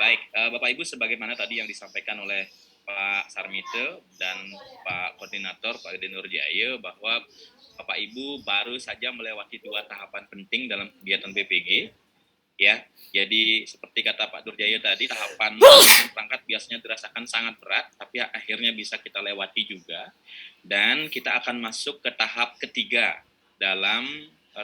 Baik, Bapak Ibu, sebagaimana tadi yang disampaikan oleh Pak Sarmite dan Pak Koordinator Pak Edi Nurjaya bahwa Bapak Ibu baru saja melewati 2 tahapan penting dalam kegiatan PPG, ya. Jadi seperti kata Pak Nurjaya tadi, tahapan perangkat biasanya dirasakan sangat berat, tapi akhirnya bisa kita lewati juga. Dan kita akan masuk ke tahap ketiga dalam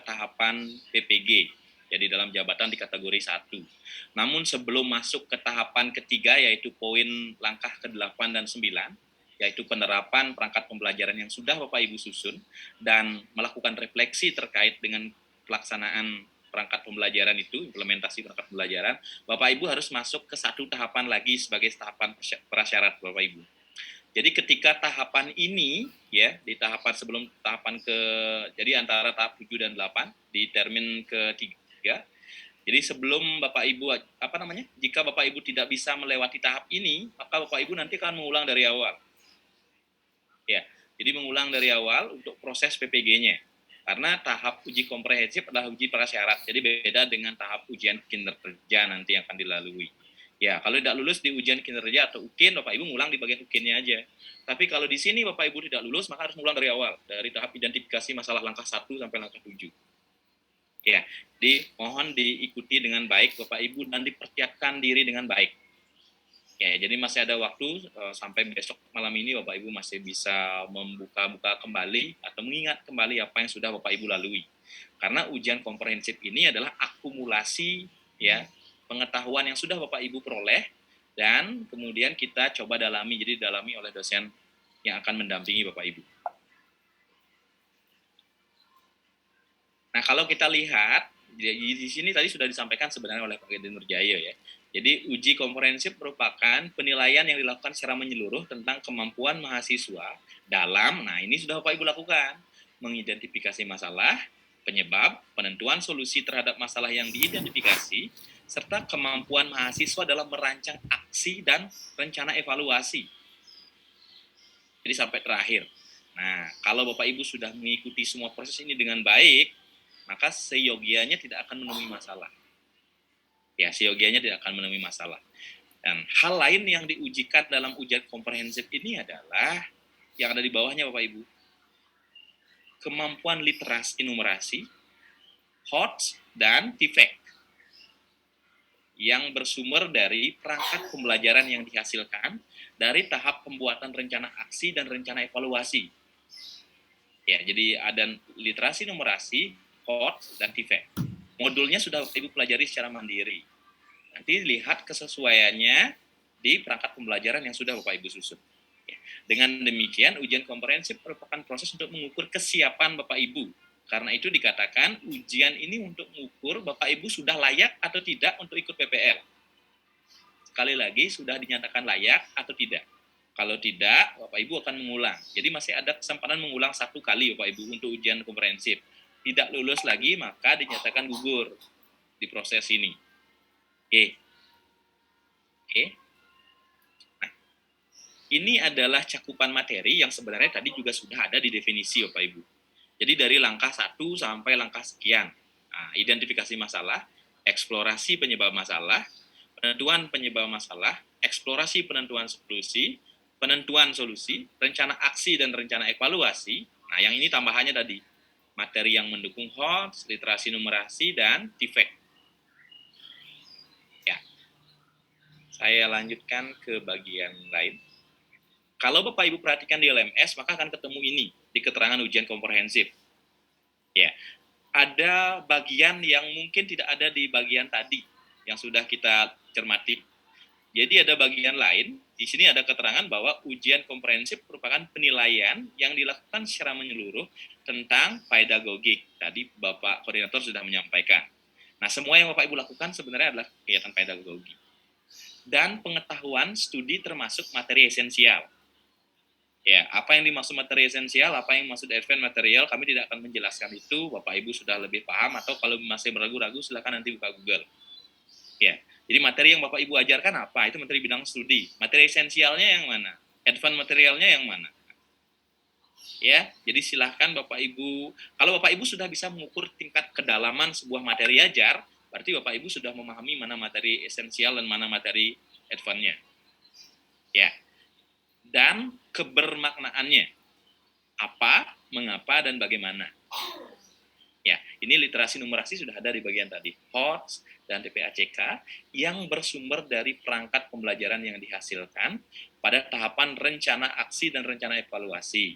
tahapan PPG. Jadi dalam jabatan di kategori 1. Namun sebelum masuk ke tahapan ketiga, yaitu poin langkah ke-8 dan 9, yaitu penerapan perangkat pembelajaran yang sudah Bapak Ibu susun, dan melakukan refleksi terkait dengan pelaksanaan perangkat pembelajaran itu, implementasi perangkat pembelajaran, Bapak Ibu harus masuk ke satu tahapan lagi sebagai tahapan prasyarat Bapak Ibu. Jadi ketika tahapan ini, ya, di tahapan sebelum tahapan jadi antara tahap 7 dan 8, di termin ketiga, jadi sebelum Bapak Ibu, jika Bapak Ibu tidak bisa melewati tahap ini, maka Bapak Ibu nanti akan mengulang dari awal. Ya, jadi mengulang dari awal untuk proses PPG-nya. Karena tahap uji komprehensif adalah uji prasyarat, jadi beda dengan tahap ujian kinerja nanti yang akan dilalui. Ya, kalau tidak lulus di ujian kinerja atau UKIN, Bapak Ibu ngulang di bagian UKIN-nya aja. Tapi kalau di sini Bapak Ibu tidak lulus, maka harus ngulang dari awal, dari tahap identifikasi masalah langkah 1 sampai langkah 7. Ya, mohon diikuti dengan baik Bapak Ibu dan dipersiapkan diri dengan baik. Ya, jadi masih ada waktu sampai besok malam ini Bapak Ibu masih bisa membuka-buka kembali atau mengingat kembali apa yang sudah Bapak Ibu lalui. Karena ujian komprehensif ini adalah akumulasi, ya, pengetahuan yang sudah Bapak Ibu peroleh dan kemudian kita coba dalami, jadi dalami oleh dosen yang akan mendampingi Bapak Ibu. Nah, kalau kita lihat di sini tadi sudah disampaikan sebenarnya oleh Pak Edi Nurjaya, ya. Jadi uji komprehensif merupakan penilaian yang dilakukan secara menyeluruh tentang kemampuan mahasiswa dalam, nah ini sudah Bapak Ibu lakukan, mengidentifikasi masalah, penyebab, penentuan solusi terhadap masalah yang diidentifikasi, serta kemampuan mahasiswa dalam merancang aksi dan rencana evaluasi. Jadi sampai terakhir. Nah, kalau Bapak Ibu sudah mengikuti semua proses ini dengan baik, maka seyogianya tidak akan menemui masalah. Ya, seyogianya tidak akan menemui masalah. Dan hal lain yang diujikan dalam ujian komprehensif ini adalah yang ada di bawahnya Bapak Ibu. Kemampuan literasi numerasi, HOTS, dan TIFEK yang bersumber dari perangkat pembelajaran yang dihasilkan dari tahap pembuatan rencana aksi dan rencana evaluasi. Ya, jadi ada literasi numerasi, HOTS, dan TIFEK. Modulnya sudah Ibu pelajari secara mandiri. Nanti lihat kesesuaiannya di perangkat pembelajaran yang sudah Bapak Ibu susun. Ya. Dengan demikian, ujian komprehensif merupakan proses untuk mengukur kesiapan Bapak Ibu. Karena itu dikatakan ujian ini untuk mengukur Bapak Ibu sudah layak atau tidak untuk ikut PPL. Sekali lagi, sudah dinyatakan layak atau tidak. Kalau tidak, Bapak Ibu akan mengulang. Jadi masih ada kesempatan mengulang 1 kali Bapak Ibu untuk ujian komprehensif. Tidak lulus lagi, maka dinyatakan gugur di proses ini. Oke. Nah, ini adalah cakupan materi yang sebenarnya tadi juga sudah ada di definisi Bapak Ibu. Jadi dari langkah 1 sampai langkah sekian. Nah, identifikasi masalah, eksplorasi penyebab masalah, penentuan penyebab masalah, eksplorasi penentuan solusi, rencana aksi dan rencana evaluasi. Nah, yang ini tambahannya tadi, materi yang mendukung HOTS, literasi numerasi, dan TIFEK. Ya, saya lanjutkan ke bagian lain. Kalau Bapak Ibu perhatikan di LMS, maka akan ketemu ini di keterangan ujian komprehensif. Ya, ada bagian yang mungkin tidak ada di bagian tadi yang sudah kita cermati. Jadi ada bagian lain, di sini ada keterangan bahwa ujian komprehensif merupakan penilaian yang dilakukan secara menyeluruh tentang pedagogik. Tadi Bapak Koordinator sudah menyampaikan. Nah, semua yang Bapak Ibu lakukan sebenarnya adalah kegiatan pedagogi. Dan pengetahuan studi termasuk materi esensial. Ya, apa yang dimaksud materi esensial, apa yang dimaksud advanced material, kami tidak akan menjelaskan itu. Bapak Ibu sudah lebih paham, atau kalau masih ragu-ragu, silakan nanti buka Google. Ya, jadi materi yang Bapak Ibu ajarkan apa? Itu materi bidang studi. Materi esensialnya yang mana? Advanced materialnya yang mana? Ya, jadi silahkan Bapak Ibu, kalau Bapak Ibu sudah bisa mengukur tingkat kedalaman sebuah materi ajar, berarti Bapak Ibu sudah memahami mana materi esensial dan mana materi advance-nya. Ya. Dan kebermaknaannya. Apa, mengapa, dan bagaimana. Ya, ini literasi numerasi sudah ada di bagian tadi. HOTS dan TPACK yang bersumber dari perangkat pembelajaran yang dihasilkan pada tahapan rencana aksi dan rencana evaluasi.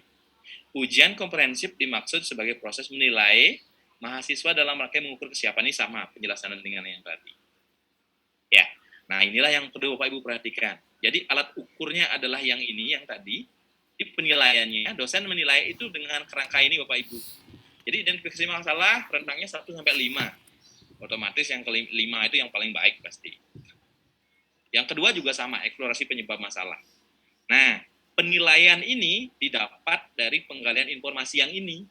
Ujian komprehensif dimaksud sebagai proses menilai mahasiswa dalam rangka mengukur kesiapan. Ini sama penjelasan dengan yang tadi. Ya, nah inilah yang perlu Bapak Ibu perhatikan. Jadi alat ukurnya adalah yang ini, yang tadi. Di penilaiannya, dosen menilai itu dengan kerangka ini Bapak Ibu. Jadi identifikasi masalah rentangnya 1 sampai 5. Otomatis yang ke-5 itu yang paling baik pasti. Yang kedua juga sama, eksplorasi penyebab masalah. Nah, penilaian ini didapat dari penggalian informasi yang ini.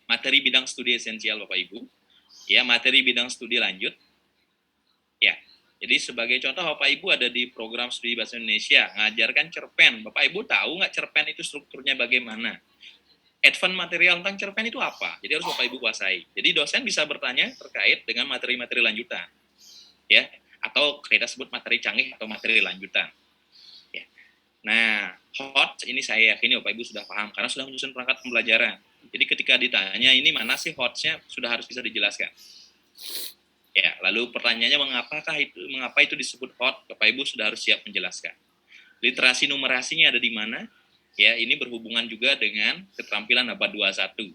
Materi bidang studi esensial Bapak Ibu. Ya, materi bidang studi lanjut. Ya. Jadi sebagai contoh Bapak Ibu ada di program studi bahasa Indonesia, ngajarkan cerpen. Bapak Ibu tahu nggak cerpen itu strukturnya bagaimana? Advance material tentang cerpen itu apa? Jadi harus Bapak Ibu kuasai. Jadi dosen bisa bertanya terkait dengan materi-materi lanjutan. Ya, atau kita sebut materi canggih atau materi lanjutan. Ya. Nah, HOTS ini saya yakin Bapak Ibu sudah paham karena sudah menyusun perangkat pembelajaran. Jadi ketika ditanya ini mana sih HOTS-nya sudah harus bisa dijelaskan. Ya, lalu pertanyaannya mengapa itu disebut HOTS? Bapak Ibu sudah harus siap menjelaskan. Literasi numerasinya ada di mana? Ya, ini berhubungan juga dengan keterampilan abad 21.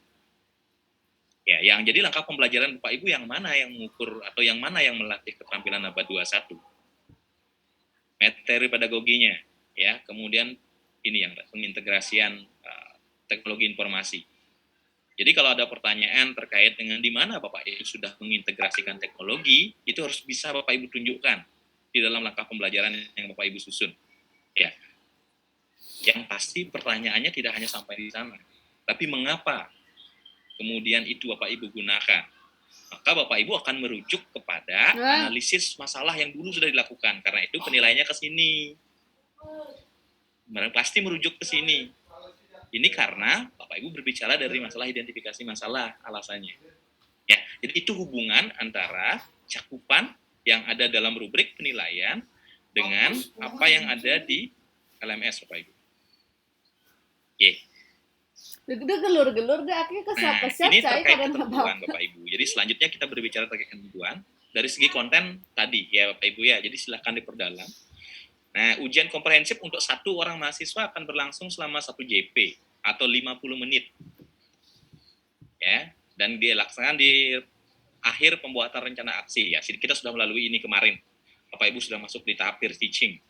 Ya, yang jadi langkah pembelajaran Bapak Ibu yang mana yang mengukur atau yang mana yang melatih keterampilan abad 21? Materi pedagoginya, ya, kemudian ini yang pengintegrasian teknologi informasi. Jadi kalau ada pertanyaan terkait dengan di mana Bapak Ibu sudah mengintegrasikan teknologi, itu harus bisa Bapak Ibu tunjukkan di dalam langkah pembelajaran yang Bapak Ibu susun. Ya. Yang pasti pertanyaannya tidak hanya sampai di sana, tapi mengapa kemudian itu Bapak Ibu gunakan. Maka Bapak Ibu akan merujuk kepada analisis masalah yang dulu sudah dilakukan. Karena itu penilaiannya ke sini. Pasti merujuk ke sini. Ini karena Bapak Ibu berbicara dari masalah identifikasi masalah alasannya. Ya, jadi itu hubungan antara cakupan yang ada dalam rubrik penilaian dengan apa yang ada di LMS Bapak Ibu. Udah gelur-gelur deh, akhirnya kesap-kesap. Ini terkait ketentuan Bapak Ibu. Jadi selanjutnya kita berbicara terkait ketentuan dari segi konten tadi ya Bapak Ibu ya. Jadi silahkan diperdalam. Nah, ujian komprehensif untuk satu orang mahasiswa akan berlangsung selama 1 JP atau 50 menit. Ya, dan dilaksanakan di akhir pembuatan rencana aksi ya. Kita sudah melalui ini kemarin. Bapak Ibu sudah masuk di tahap peer teaching.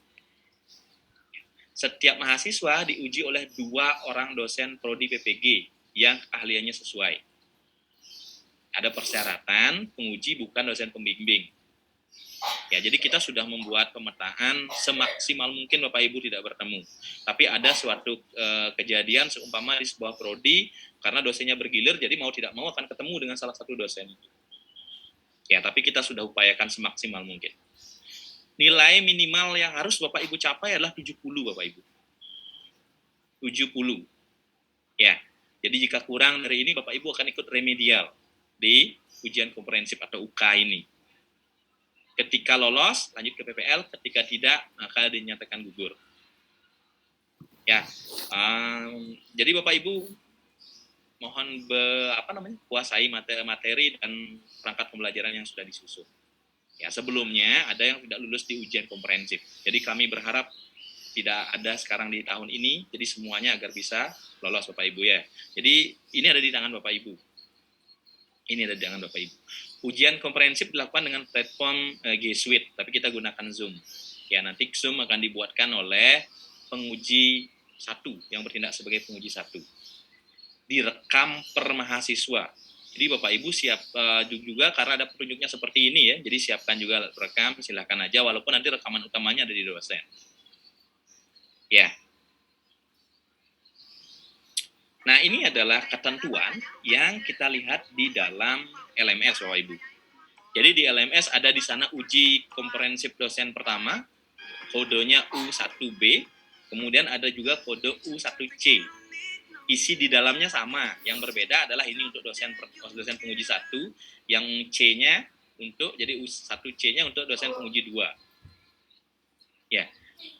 Setiap mahasiswa diuji oleh 2 orang dosen prodi PPG yang keahliannya sesuai. Ada persyaratan penguji bukan dosen pembimbing. Ya, jadi kita sudah membuat pemetaan semaksimal mungkin Bapak Ibu tidak bertemu. Tapi ada suatu kejadian seumpama di sebuah prodi karena dosennya bergilir, jadi mau tidak mau akan ketemu dengan salah satu dosen itu. Ya, tapi kita sudah upayakan semaksimal mungkin. Nilai minimal yang harus Bapak Ibu capai adalah 70 Bapak Ibu. 70. Ya. Jadi jika kurang dari ini Bapak Ibu akan ikut remedial di ujian komprehensif atau UK ini. Ketika lolos lanjut ke PPL, ketika tidak maka dinyatakan gugur. Ya. Jadi Bapak Ibu mohon kuasai materi dan perangkat pembelajaran yang sudah disusun. Ya, sebelumnya ada yang tidak lulus di ujian komprehensif. Jadi kami berharap tidak ada sekarang di tahun ini, jadi semuanya agar bisa lolos Bapak Ibu ya. Jadi ini ada di tangan Bapak Ibu. Ini ada di tangan Bapak Ibu. Ujian komprehensif dilakukan dengan platform G Suite, tapi kita gunakan Zoom. Ya, nanti Zoom akan dibuatkan oleh penguji 1 yang bertindak sebagai penguji 1. Direkam per mahasiswa. Jadi Bapak Ibu siap juga karena ada petunjuknya seperti ini ya. Jadi siapkan juga rekam, silakan aja walaupun nanti rekaman utamanya ada di dosen. Ya. Nah, ini adalah ketentuan yang kita lihat di dalam LMS Bapak Ibu. Jadi di LMS ada di sana uji komprehensif dosen pertama, kodenya U1B, kemudian ada juga kode U1C. isi di dalamnya sama. Yang berbeda adalah ini untuk dosen penguji 1, yang C-nya untuk jadi 1C-nya untuk dosen penguji 2. Ya.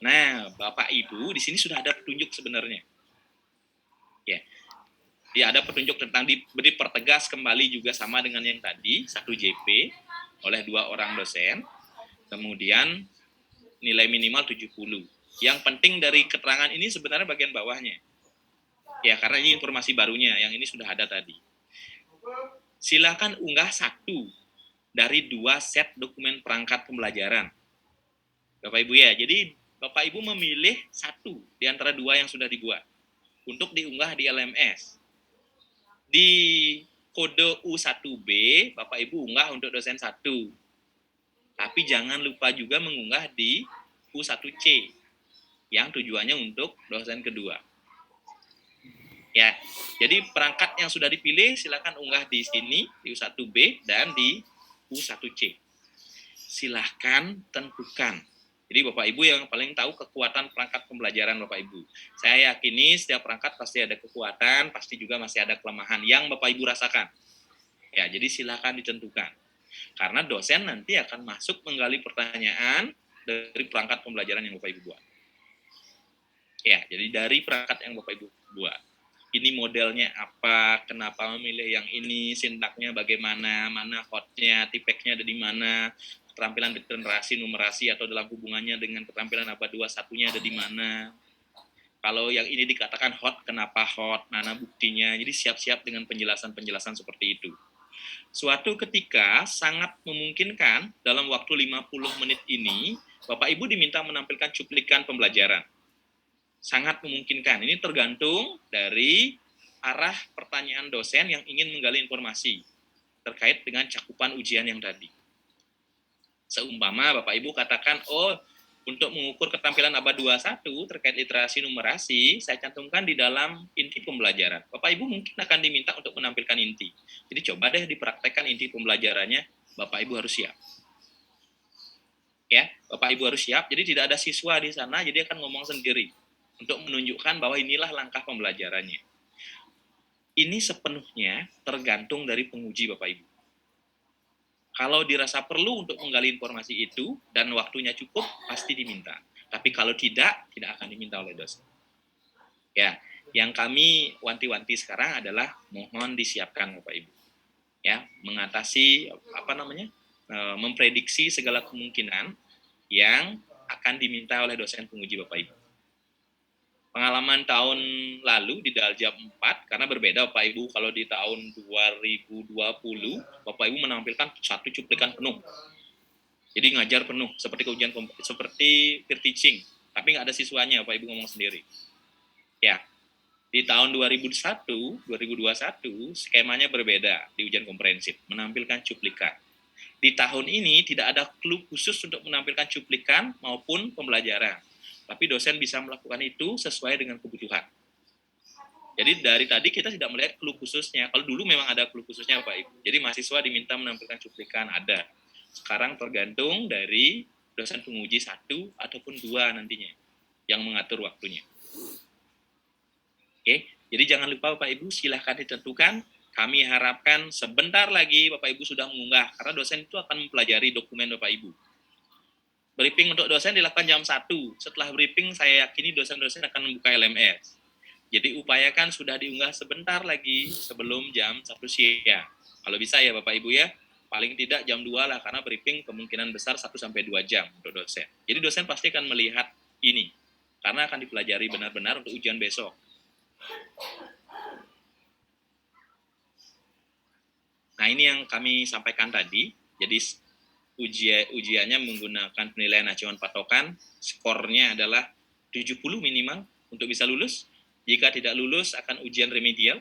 Nah, Bapak Ibu di sini sudah ada petunjuk sebenarnya. Ya. Ya, ada petunjuk tentang diberi pertegas kembali juga sama dengan yang tadi, 1 JP oleh 2 orang dosen. Kemudian nilai minimal 70. Yang penting dari keterangan ini sebenarnya bagian bawahnya. Ya, karena ini informasi barunya, yang ini sudah ada tadi. Silakan unggah 1 dari 2 set dokumen perangkat pembelajaran. Bapak Ibu ya, jadi Bapak Ibu memilih 1 di antara 2 yang sudah dibuat untuk diunggah di LMS. Di kode U1B, Bapak Ibu unggah untuk dosen 1. Tapi jangan lupa juga mengunggah di U1C, yang tujuannya untuk dosen kedua. Ya, jadi perangkat yang sudah dipilih silakan unggah di sini, di U1B dan di U1C. Silahkan tentukan. Jadi Bapak Ibu yang paling tahu kekuatan perangkat pembelajaran Bapak Ibu. Saya yakini setiap perangkat pasti ada kekuatan, pasti juga masih ada kelemahan yang Bapak Ibu rasakan. Ya, jadi silahkan ditentukan. Karena dosen nanti akan masuk menggali pertanyaan dari perangkat pembelajaran yang Bapak Ibu buat. Ya, jadi dari perangkat yang Bapak Ibu buat. Ini modelnya apa, kenapa memilih yang ini, sintaknya bagaimana, mana hotnya, tipeknya ada di mana, keterampilan generasi, numerasi, atau dalam hubungannya dengan keterampilan abad 21-nya ada di mana. Kalau yang ini dikatakan hot, kenapa hot, mana buktinya, jadi siap-siap dengan penjelasan-penjelasan seperti itu. Suatu ketika sangat memungkinkan dalam waktu 50 menit ini, Bapak Ibu diminta menampilkan cuplikan pembelajaran. Sangat memungkinkan. Ini tergantung dari arah pertanyaan dosen yang ingin menggali informasi terkait dengan cakupan ujian yang tadi. Seumpama Bapak Ibu katakan, oh untuk mengukur keterampilan abad 21 terkait literasi numerasi, saya cantumkan di dalam inti pembelajaran. Bapak Ibu mungkin akan diminta untuk menampilkan inti. Jadi coba deh dipraktekkan inti pembelajarannya, Bapak Ibu harus siap. Ya, Bapak Ibu harus siap, jadi tidak ada siswa di sana, jadi akan ngomong sendiri untuk menunjukkan bahwa inilah langkah pembelajarannya. Ini sepenuhnya tergantung dari penguji Bapak Ibu. Kalau dirasa perlu untuk menggali informasi itu dan waktunya cukup, pasti diminta. Tapi kalau tidak akan diminta oleh dosen. Ya, yang kami wanti-wanti sekarang adalah mohon disiapkan Bapak Ibu. Ya, mengatasi memprediksi segala kemungkinan yang akan diminta oleh dosen penguji Bapak Ibu. Pengalaman tahun lalu di Daljab 4, karena berbeda Bapak Ibu, kalau di tahun 2020, Bapak Ibu menampilkan 1 cuplikan penuh. Jadi ngajar penuh, seperti ujian seperti peer teaching, tapi nggak ada siswanya, Bapak Ibu ngomong sendiri. Ya, di tahun 2021, skemanya berbeda di ujian komprehensif, menampilkan cuplikan. Di tahun ini tidak ada clue khusus untuk menampilkan cuplikan maupun pembelajaran. Tapi dosen bisa melakukan itu sesuai dengan kebutuhan. Jadi dari tadi kita tidak melihat clue khususnya. Kalau dulu memang ada clue khususnya Bapak Ibu. Jadi mahasiswa diminta menampilkan cuplikan, ada. Sekarang tergantung dari dosen penguji 1 ataupun 2 nantinya yang mengatur waktunya. Oke, jadi jangan lupa Bapak Ibu silahkan ditentukan. Kami harapkan sebentar lagi Bapak Ibu sudah mengunggah, karena dosen itu akan mempelajari dokumen Bapak Ibu. Briefing untuk dosen dilakukan jam 1. Setelah briefing, saya yakini dosen-dosen akan membuka LMS. Jadi upayakan sudah diunggah sebentar lagi sebelum jam 1 siang. Kalau bisa ya Bapak Ibu ya, paling tidak jam 2 lah, karena briefing kemungkinan besar 1-2 jam untuk dosen. Jadi dosen pasti akan melihat ini, karena akan dipelajari benar-benar untuk ujian besok. Nah ini yang kami sampaikan tadi, jadi ujiannya menggunakan penilaian acuan patokan, skornya adalah 70 minimal untuk bisa lulus. Jika tidak lulus akan ujian remedial.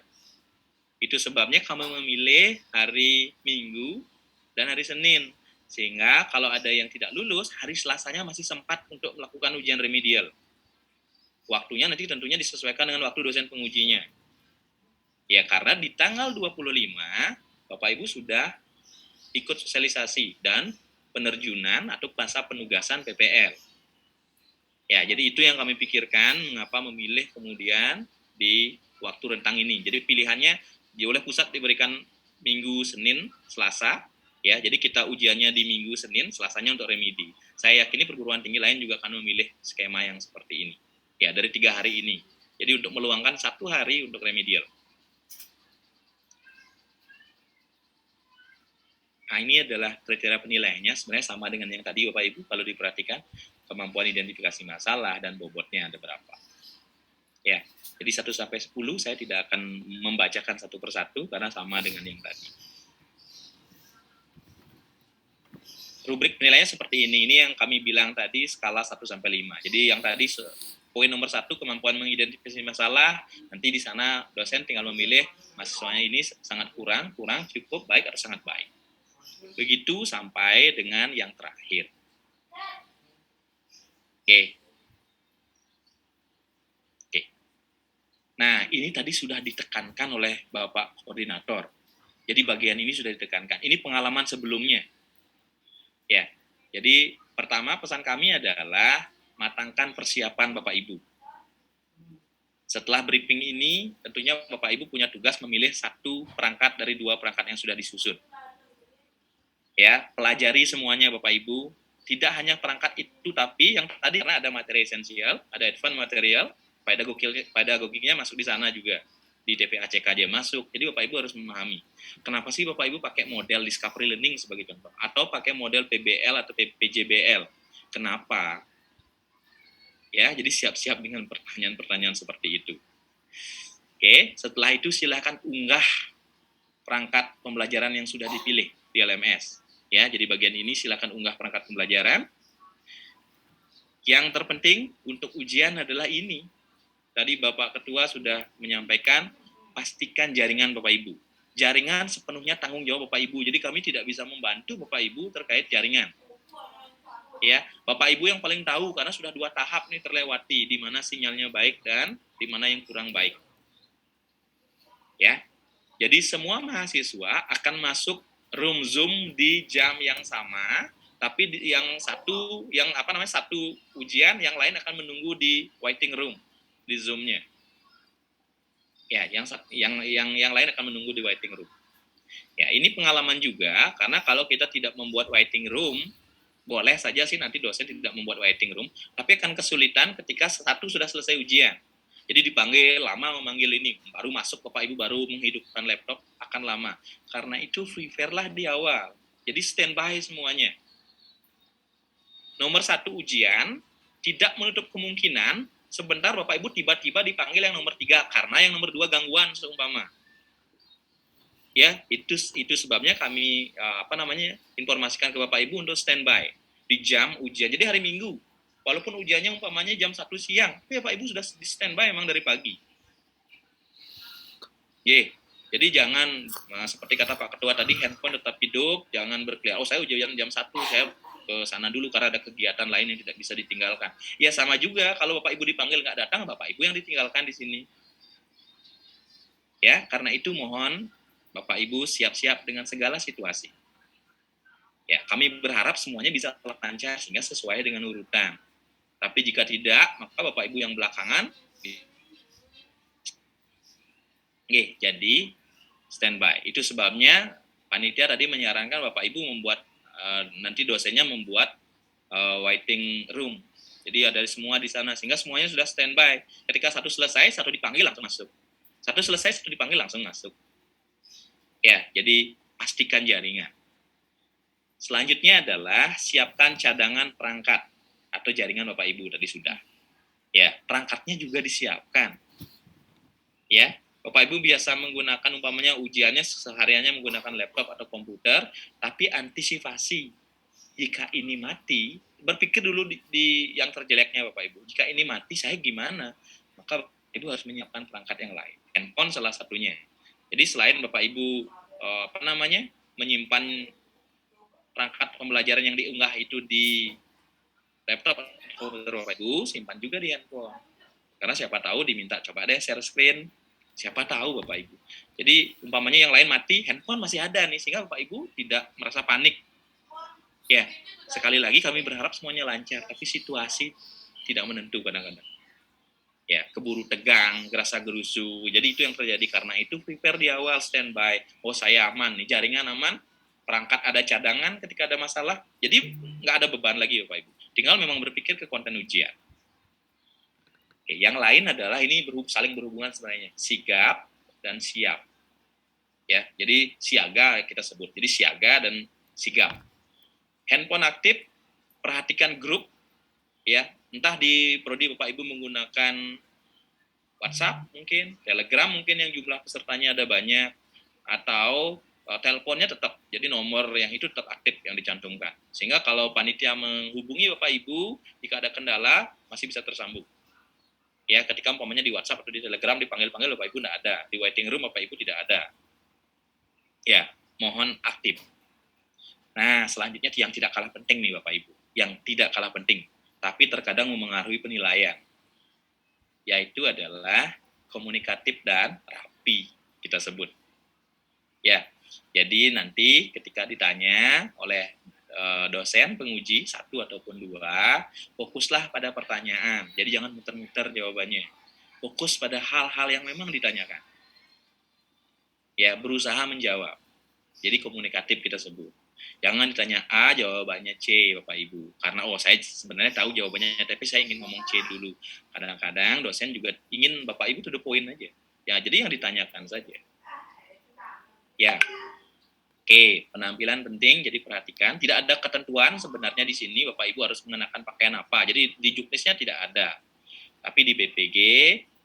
Itu sebabnya kami memilih hari Minggu dan hari Senin. Sehingga kalau ada yang tidak lulus, hari Selasanya masih sempat untuk melakukan ujian remedial. Waktunya nanti tentunya disesuaikan dengan waktu dosen pengujinya. Ya karena di tanggal 25, Bapak Ibu sudah ikut sosialisasi dan penerjunan atau masa penugasan PPL. Ya, jadi itu yang kami pikirkan mengapa memilih kemudian di waktu rentang ini. Jadi pilihannya oleh pusat diberikan Minggu, Senin, Selasa, ya. Jadi kita ujiannya di Minggu, Senin, Selasanya untuk remedi. Saya yakini perguruan tinggi lain juga akan memilih skema yang seperti ini. Ya, dari 3 hari ini. Jadi untuk meluangkan 1 hari untuk remedial. Nah, ini adalah kriteria penilaiannya, sebenarnya sama dengan yang tadi Bapak Ibu, kalau diperhatikan, kemampuan identifikasi masalah dan bobotnya ada berapa. Ya, jadi 1-10 saya tidak akan membacakan satu persatu, karena sama dengan yang tadi. Rubrik penilaiannya seperti ini yang kami bilang tadi, skala 1-5. Jadi yang tadi, poin nomor 1, kemampuan mengidentifikasi masalah, nanti di sana dosen tinggal memilih mahasiswanya ini sangat kurang, cukup, baik, atau sangat baik. Begitu sampai dengan yang terakhir. Oke. Nah, ini tadi sudah ditekankan oleh Bapak Koordinator. Jadi bagian ini sudah ditekankan. Ini pengalaman sebelumnya. Ya. Jadi pertama pesan kami adalah matangkan persiapan Bapak Ibu. Setelah briefing ini, tentunya Bapak Ibu punya tugas memilih 1 perangkat dari 2 perangkat yang sudah disusun. Ya, pelajari semuanya Bapak Ibu, tidak hanya perangkat itu, tapi yang tadi karena ada materi esensial, ada advance material, pedagogiknya masuk di sana juga, di TPACK dia masuk. Jadi Bapak Ibu harus memahami kenapa sih Bapak Ibu pakai model discovery learning sebagai contoh, atau pakai model PBL atau PJBL. Kenapa? Ya, jadi siap-siap dengan pertanyaan-pertanyaan seperti itu. Oke, setelah itu silakan unggah perangkat pembelajaran yang sudah dipilih di LMS. Ya, jadi bagian ini silakan unggah perangkat pembelajaran. Yang terpenting untuk ujian adalah ini. Tadi Bapak Ketua sudah menyampaikan, pastikan jaringan Bapak Ibu. Jaringan sepenuhnya tanggung jawab Bapak Ibu. Jadi kami tidak bisa membantu Bapak Ibu terkait jaringan. Ya, Bapak Ibu yang paling tahu karena sudah 2 tahap nih terlewati, di mana sinyalnya baik dan di mana yang kurang baik. Ya. Jadi semua mahasiswa akan masuk room Zoom di jam yang sama, tapi yang satu ujian, yang lain akan menunggu di waiting room di Zoom-nya. Ya, yang lain akan menunggu di waiting room. Ya, ini pengalaman juga karena kalau kita tidak membuat waiting room, boleh saja sih nanti dosen tidak membuat waiting room, tapi akan kesulitan ketika satu sudah selesai ujian. Jadi dipanggil, lama memanggil ini, baru masuk Bapak Ibu baru menghidupkan laptop, akan lama. Karena itu prepare-lah di awal. Jadi standby semuanya. Nomor 1 ujian, tidak menutup kemungkinan sebentar Bapak Ibu tiba-tiba dipanggil yang nomor 3, karena yang nomor 2 gangguan seumpama. Ya, itu sebabnya kami informasikan ke Bapak Ibu untuk standby di jam ujian. Jadi hari Minggu, walaupun ujiannya umpamanya jam 1 siang, tapi Bapak Ibu sudah di standby memang dari pagi. Jadi jangan seperti kata Pak Ketua tadi, handphone tetap hidup, jangan berkeliaran. Saya ujian jam 1, saya ke sana dulu karena ada kegiatan lain yang tidak bisa ditinggalkan. Ya sama juga kalau Bapak Ibu dipanggil nggak datang, Bapak Ibu yang ditinggalkan di sini. Ya, karena itu mohon Bapak Ibu siap-siap dengan segala situasi. Ya, kami berharap semuanya bisa lancar sehingga sesuai dengan urutan. Tapi jika tidak, maka Bapak Ibu yang belakangan, jadi standby. Itu sebabnya panitia tadi menyarankan Bapak Ibu membuat nanti dosennya membuat waiting room. Jadi ada semua di sana sehingga semuanya sudah standby. Ketika satu selesai, satu dipanggil langsung masuk. Satu selesai, satu dipanggil langsung masuk. Ya, jadi pastikan jaringan. Selanjutnya adalah siapkan cadangan perangkat atau jaringan Bapak Ibu tadi sudah. Ya, perangkatnya juga disiapkan. Ya, Bapak Ibu biasa menggunakan umpamanya ujiannya sehariannya menggunakan laptop atau komputer, tapi antisipasi jika ini mati, berpikir dulu di yang terjeleknya Bapak Ibu. Jika ini mati, saya gimana? Maka Bapak Ibu harus menyiapkan perangkat yang lain. Handphone salah satunya. Jadi selain Bapak Ibu menyimpan perangkat pembelajaran yang diunggah itu di laptop atau komputer Bapak Ibu, simpan juga di handphone. Karena siapa tahu diminta coba deh share screen, siapa tahu Bapak Ibu. Jadi umpamanya yang lain mati, handphone masih ada nih, sehingga Bapak Ibu tidak merasa panik. Ya, sekali lagi kami berharap semuanya lancar, tapi situasi tidak menentu kadang-kadang. Ya, keburu tegang, gerasa gerusu. Jadi itu yang terjadi. Karena itu prepare di awal, standby. Oh, saya aman nih, jaringan aman, perangkat ada cadangan ketika ada masalah. Jadi nggak ada beban lagi Bapak Ibu. Tinggal memang berpikir ke konten ujian. Oke, yang lain adalah ini saling berhubungan sebenarnya. Sigap dan siap. Ya, jadi siaga kita sebut. Jadi siaga dan sigap. Handphone aktif, perhatikan grup, ya. Entah di prodi Bapak Ibu menggunakan WhatsApp mungkin, Telegram mungkin yang jumlah pesertanya ada banyak, atau teleponnya tetap, jadi nomor yang itu tetap aktif yang dicantumkan. Sehingga kalau panitia menghubungi Bapak Ibu, jika ada kendala, masih bisa tersambung. Ya, ketika umpamanya di WhatsApp atau di Telegram dipanggil-panggil Bapak Ibu tidak ada, di waiting room Bapak Ibu tidak ada. Ya, mohon aktif. Nah, selanjutnya yang tidak kalah penting nih Bapak Ibu, yang tidak kalah penting, tapi terkadang memengaruhi penilaian, yaitu adalah komunikatif dan rapi kita sebut. Ya, jadi nanti ketika ditanya oleh dosen penguji satu ataupun dua, fokuslah pada pertanyaan. Jadi jangan muter-muter jawabannya. Fokus pada hal-hal yang memang ditanyakan. Ya, berusaha menjawab. Jadi komunikatif kita sebut. Jangan ditanya A, jawabannya C, Bapak Ibu. Karena, saya sebenarnya tahu jawabannya, tapi saya ingin ngomong C dulu. Kadang-kadang dosen juga ingin Bapak Ibu to the point aja. Ya, jadi yang ditanyakan saja. Ya, oke, penampilan penting, jadi perhatikan. Tidak ada ketentuan sebenarnya di sini, Bapak Ibu harus mengenakan pakaian apa. Jadi di juknisnya tidak ada. Tapi di BPG,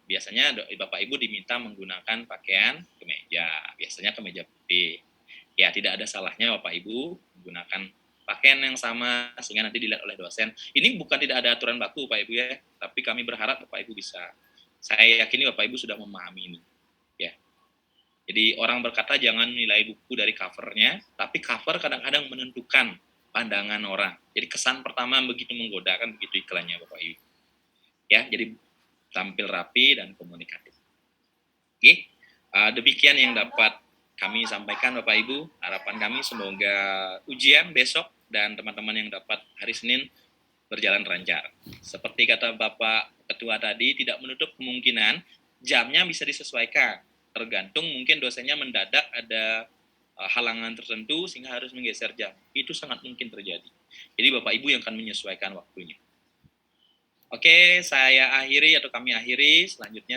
biasanya Bapak Ibu diminta menggunakan pakaian kemeja. Biasanya kemeja putih. Ya, tidak ada salahnya Bapak Ibu menggunakan pakaian yang sama sehingga nanti dilihat oleh dosen. Ini bukan tidak ada aturan baku Bapak Ibu ya, tapi kami berharap Bapak Ibu bisa. Saya yakini Bapak Ibu sudah memahami ini. Ya. Jadi orang berkata jangan nilai buku dari covernya, tapi cover kadang-kadang menentukan pandangan orang. Jadi kesan pertama begitu menggoda, kan begitu iklannya Bapak Ibu. Ya, jadi tampil rapi dan komunikatif. Oke, demikian yang dapat kami sampaikan Bapak Ibu. Harapan kami semoga ujian besok dan teman-teman yang dapat hari Senin berjalan lancar. Seperti kata Bapak Ketua tadi, tidak menutup kemungkinan jamnya bisa disesuaikan. Tergantung mungkin dosennya mendadak ada halangan tertentu sehingga harus menggeser jam. Itu sangat mungkin terjadi. Jadi Bapak Ibu yang akan menyesuaikan waktunya. Oke, saya akhiri atau kami akhiri. Selanjutnya